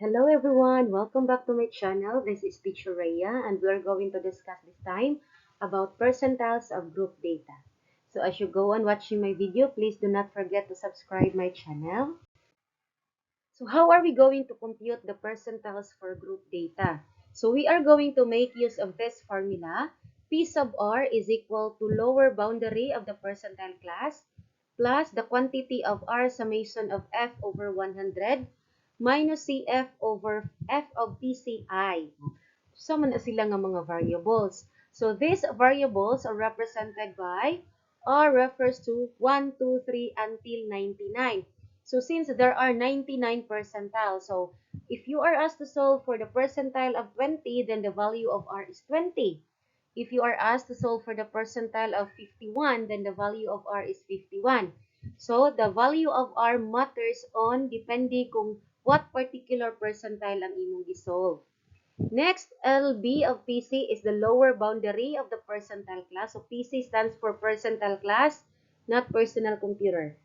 Hello everyone, welcome back to my channel. This is Teacher Rhea and we're going to discuss this time about percentiles of group data. So as you go on watching my video, please do not forget to subscribe my channel. So how are we going to compute the percentiles for group data? So we are going to make use of this formula. P sub r is equal to lower boundary of the percentile class plus the quantity of r summation of f over 100 minus cf over f of PCI. Sama na sila nga mga variables. So these variables are represented by R refers to 1, 2, 3 until 99. So since there are 99 percentiles, so if you are asked to solve for the percentile of 20, then the value of R is 20. If you are asked to solve for the percentile of 51, then the value of R is 51. So the value of R matters on depende kung what particular percentile ang imong gisolve. Next, LB of PC is the lower boundary of the percentile class. So PC stands for percentile class, not personal computer.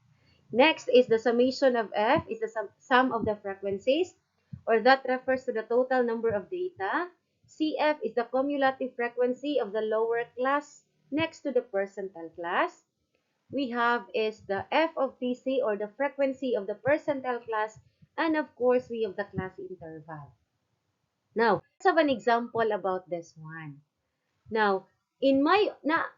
Next is the summation of F is the sum of the frequencies, or that refers to the total number of data. CF is the cumulative frequency of the lower class next to the percentile class. We have is the F of PC, or the frequency of the percentile class, and of course we have the class interval. Now, let's have an example about this one. Now, in my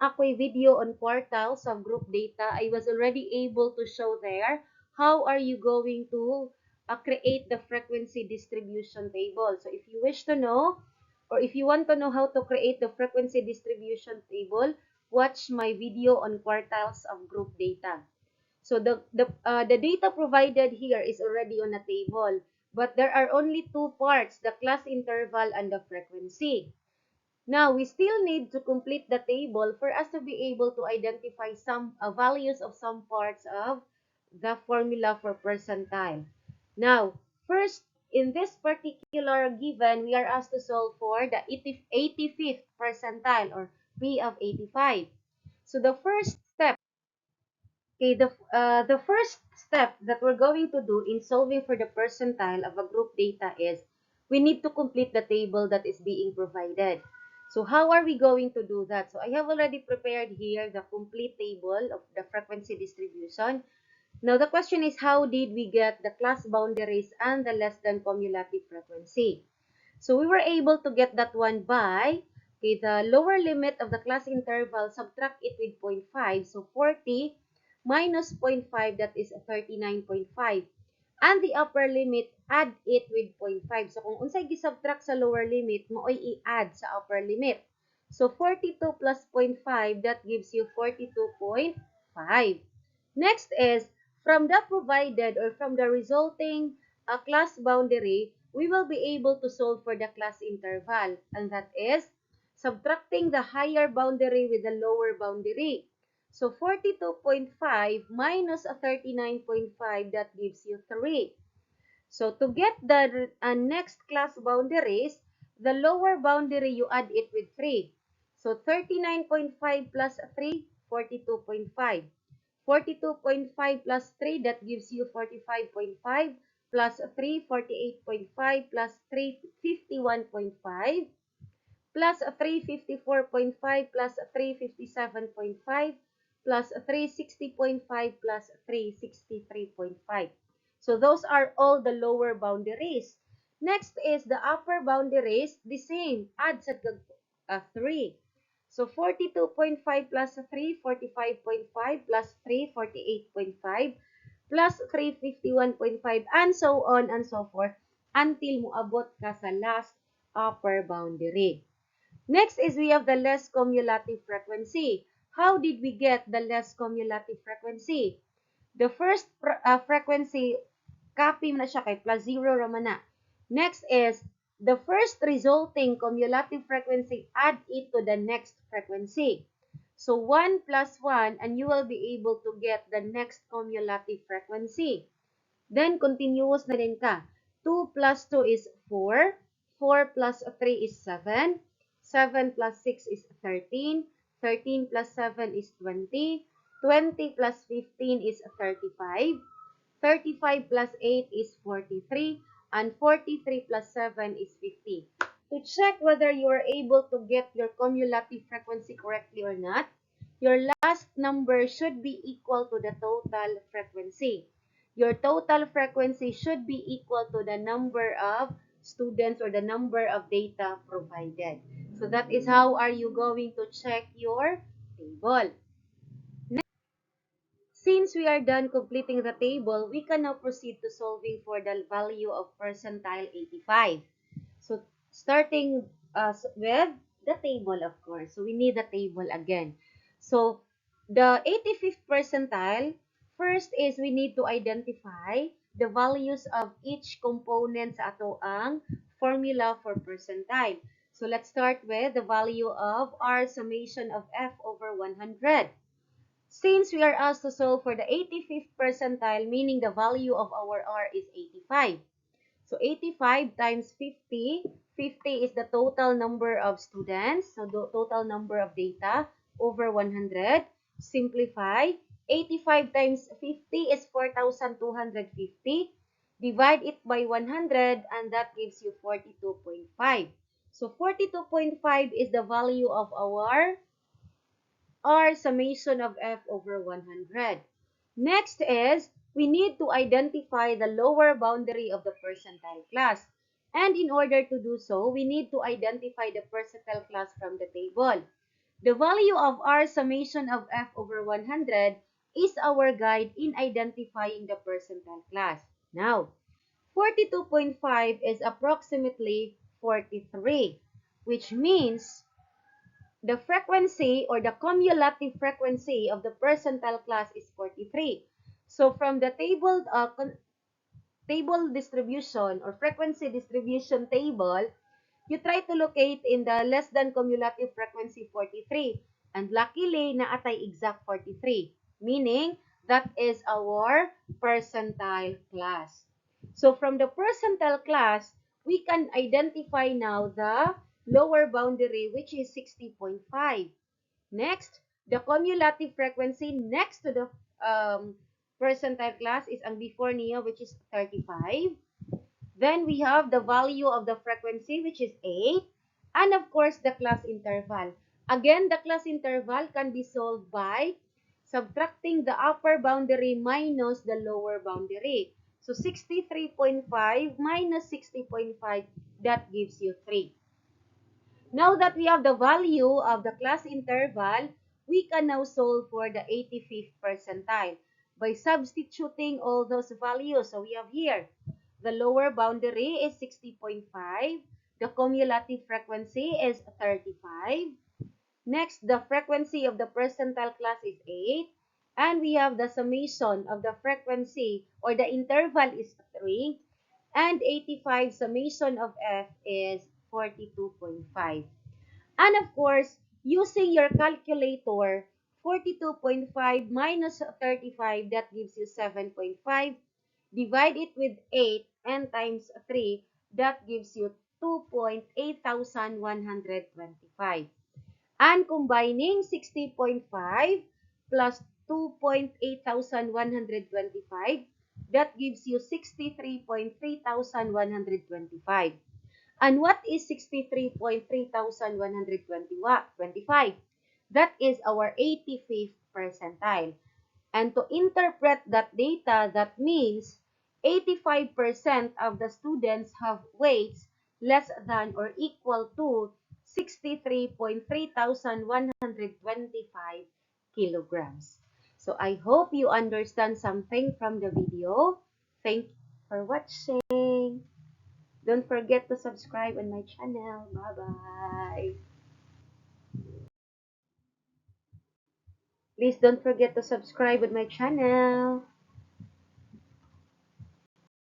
ako'y video on quartiles of group data, I was already able to show there how are you going to create the frequency distribution table. So if you wish to know, or if you want to know how to create the frequency distribution table, watch my video on quartiles of group data. So the data provided here is already on a table, but there are only two parts, the class interval and the frequency. Now, we still need to complete the table for us to be able to identify some values of some parts of the formula for percentile. Now, first, in this particular given, we are asked to solve for the 85th percentile, or P of 85. So the first step, okay, the first step that we're going to do in solving for the percentile of a group data is we need to complete the table that is being provided. So how are we going to do that? So I have already prepared here the complete table of the frequency distribution. Now the question is, how did we get the class boundaries and the less than cumulative frequency? So we were able to get that one by, okay, the lower limit of the class interval, subtract it with 0.5. So 40 minus 0.5, that is 39.5. And the upper limit, add it with 0.5. So kung unsay gi-subtract sa lower limit, mooy i-add sa upper limit. So 42 plus 0.5, that gives you 42.5. Next is, from the provided or from the resulting class boundary, we will be able to solve for the class interval. And that is subtracting the higher boundary with the lower boundary. So 42.5 minus a 39.5, that gives you 3. So to get the next class boundaries, the lower boundary, you add it with 3. So 39.5 plus 3, 42.5. 42.5 plus 3, that gives you 45.5, plus 3, 48.5, plus 3, 51.5, plus 3, 54.5, plus 3, 57.5, plus 3, 60.5, plus 3, 63.5. So those are all the lower boundaries. Next is the upper boundaries, the same, add sa 3. So 42.5 plus 3, 45.5, plus 3, 48.5, plus 3, 51.5, and so on and so forth until moabot ka sa last upper boundary. Next is we have the less cumulative frequency. How did we get the less cumulative frequency? The first frequency, copy mo na siya kay plus 0 raman na. Next is the first resulting cumulative frequency, add it to the next frequency. So 1 plus 1, and you will be able to get the next cumulative frequency. Then continuous na din ka. 2 plus 2 is 4. 4 plus 3 is 7. 7 plus 6 is 13. 13 plus 7 is 20. 20 plus 15 is 35. 35 plus 8 is 43. and 43 plus 7 is 50. To check whether you are able to get your cumulative frequency correctly or not, your last number should be equal to the total frequency. Your total frequency should be equal to the number of students or the number of data provided. So that is how are you going to check your table. Since we are done completing the table, we can now proceed to solving for the value of percentile 85. So starting with the table, of course. So we need the table again. So the 85th percentile, first is we need to identify the values of each component sa ato ang formula for percentile. So let's start with the value of R summation of F over 100. Since we are asked to solve for the 85th percentile, meaning the value of our R is 85. So 85 times 50, 50 is the total number of students, so the total number of data over 100. Simplify, 85 times 50 is 4,250. Divide it by 100 and that gives you 42.5. So 42.5 is the value of our or summation of F over 100. Next is, we need to identify the lower boundary of the percentile class. And in order to do so, we need to identify the percentile class from the table. The value of R summation of F over 100 is our guide in identifying the percentile class. Now, 42.5 is approximately 43, which means the frequency or the cumulative frequency of the percentile class is 43. So from the table distribution or frequency distribution table, you try to locate in the less than cumulative frequency 43. And luckily, naatay exact 43. Meaning, that is our percentile class. So from the percentile class, we can identify now the lower boundary, which is 60.5. Next, the cumulative frequency next to the percentile class is ang before niya, which is 35. Then we have the value of the frequency, which is 8. And of course, the class interval. Again, the class interval can be solved by subtracting the upper boundary minus the lower boundary. So 63.5 minus 60.5, that gives you 3. Now that we have the value of the class interval, we can now solve for the 85th percentile by substituting all those values. So we have here, the lower boundary is 60.5, the cumulative frequency is 35. Next, the frequency of the percentile class is 8, and we have the summation of the frequency or the interval is 3, and 85 summation of F is 42.5. And of course, using your calculator, 42.5 minus 35, that gives you 7.5. Divide it with 8 and times 3, that gives you 2.8125. And combining 60.5 plus 2.8125, that gives you 63.3125. And what is 63.3125? That is our 85th percentile. And to interpret that data, that means 85% of the students have weights less than or equal to 63.3125 kilograms. So I hope you understand something from the video. Thank you for watching. Don't forget to subscribe on my channel. Bye-bye. Please don't forget to subscribe on my channel.